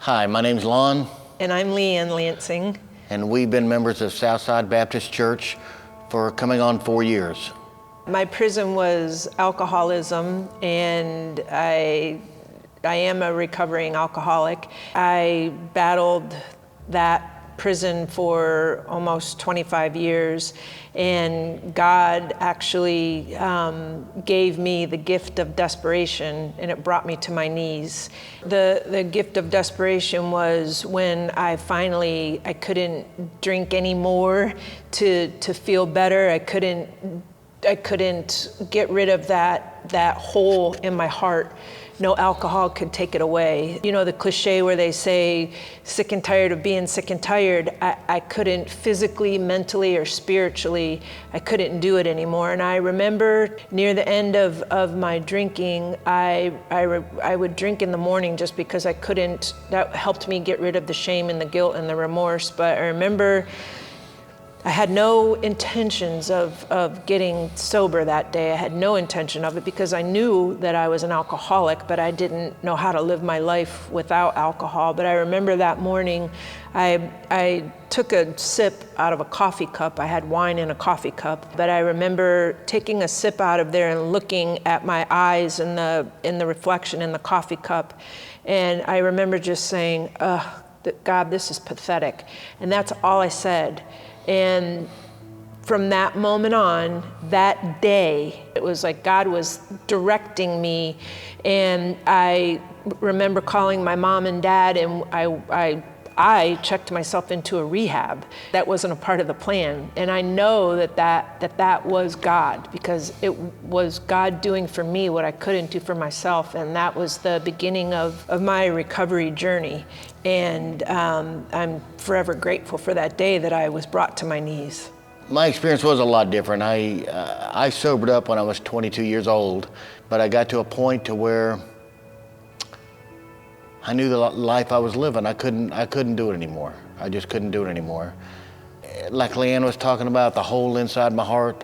Hi, my name's Lon. And I'm Leighanne Lansing. And we've been members of Southside Baptist Church for coming on 4 years. My prison was alcoholism, and I am a recovering alcoholic. I battled that prison for almost 25 years, and God actually gave me the gift of desperation, and it brought me to my knees. The gift of desperation was when I couldn't drink anymore to feel better. I couldn't get rid of that hole in my heart. No alcohol could take it away. You know the cliche where they say, sick and tired of being sick and tired. I couldn't physically, mentally, or spiritually, I couldn't do it anymore. And I remember near the end of my drinking, I would drink in the morning just because I couldn't. That helped me get rid of the shame and the guilt and the remorse. But I remember I had no intentions of getting sober that day. I had no intention of it because I knew that I was an alcoholic, but I didn't know how to live my life without alcohol. But I remember that morning, I took a sip out of a coffee cup. I had wine in a coffee cup, but I remember taking a sip out of there and looking at my eyes in the reflection in the coffee cup. And I remember just saying, God, this is pathetic. And that's all I said. And from that moment on, that day, it was like God was directing me. And I remember calling my mom and dad, and I checked myself into a rehab. That wasn't a part of the plan. And I know that was God, because it was God doing for me what I couldn't do for myself. And that was the beginning of my recovery journey. And I'm forever grateful for that day that I was brought to my knees. My experience was a lot different. I sobered up when I was 22 years old, but I got to a point to where I knew the life I was living. I couldn't do it anymore. I just couldn't do it anymore. Like Leighanne was talking about, the hole inside my heart,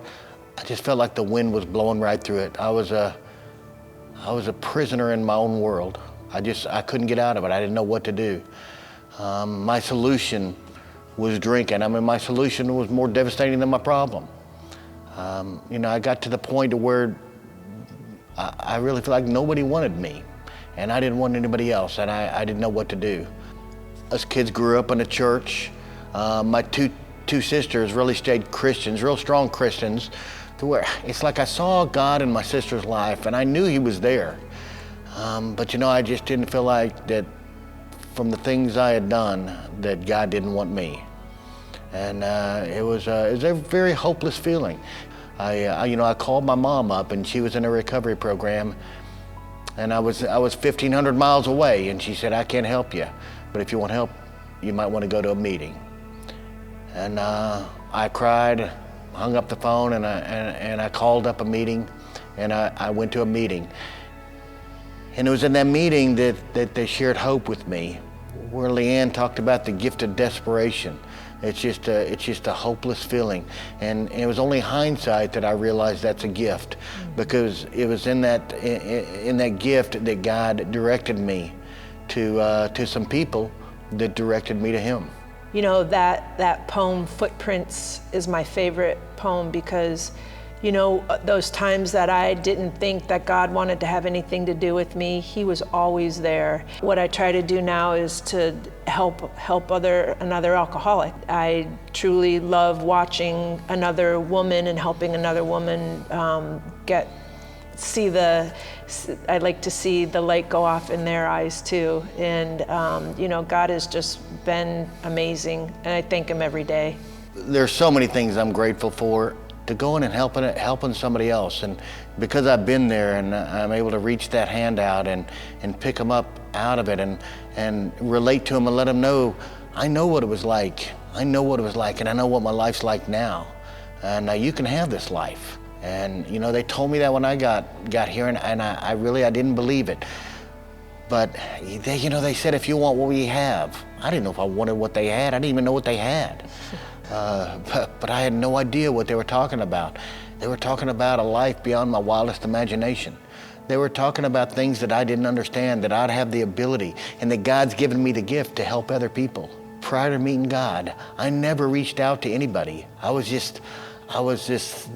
I just felt like the wind was blowing right through it. I was a prisoner in my own world. I couldn't get out of it. I didn't know what to do. My solution was drinking. I mean, my solution was more devastating than my problem. I got to the point to where I really feel like nobody wanted me, and I didn't want anybody else, and I didn't know what to do. Us kids grew up in a church. My two sisters really stayed Christians, real strong Christians, to where it's like I saw God in my sister's life, and I knew He was there. But I just didn't feel like that from the things I had done that God didn't want me. And it was a very hopeless feeling. I called my mom up, and she was in a recovery program, and I was 1,500 miles away, and she said, I can't help you, but if you want help, you might want to go to a meeting. And I cried, hung up the phone, and I called up a meeting, and I went to a meeting. And it was in that meeting that they shared hope with me, where Leighanne talked about the gift of desperation. It's just a hopeless feeling. And it was only hindsight that I realized that's a gift, because it was in that gift that God directed me to some people that directed me to Him. That poem, Footprints, is my favorite poem because those times that I didn't think that God wanted to have anything to do with me, He was always there. What I try to do now is to help another alcoholic. I truly love watching another woman and helping another woman I'd like to see the light go off in their eyes too. And God has just been amazing, and I thank Him every day. There's so many things I'm grateful for. To go in and helping somebody else, and because I've been there, and I'm able to reach that hand out and pick them up out of it, and relate to them and let them know I know what it was like. I know what it was like, and I know what my life's like now. And you can have this life. And they told me that when I got here, and I didn't believe it. But they said, if you want what we have. I didn't know if I wanted what they had. I didn't even know what they had. But I had no idea what they were talking about. They were talking about a life beyond my wildest imagination. They were talking about things that I didn't understand, that I'd have the ability, and that God's given me the gift to help other people. Prior to meeting God, I never reached out to anybody. I was just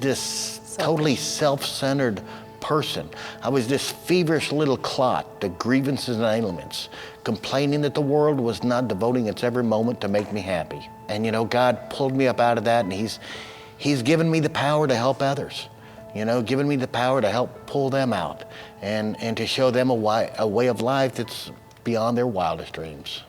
this totally self-centered person. I was this feverish little clot, the grievances and ailments, complaining that the world was not devoting its every moment to make me happy. And you know, God pulled me up out of that, and He's given me the power to help others. You know, given me the power to help pull them out and to show them a way of life that's beyond their wildest dreams.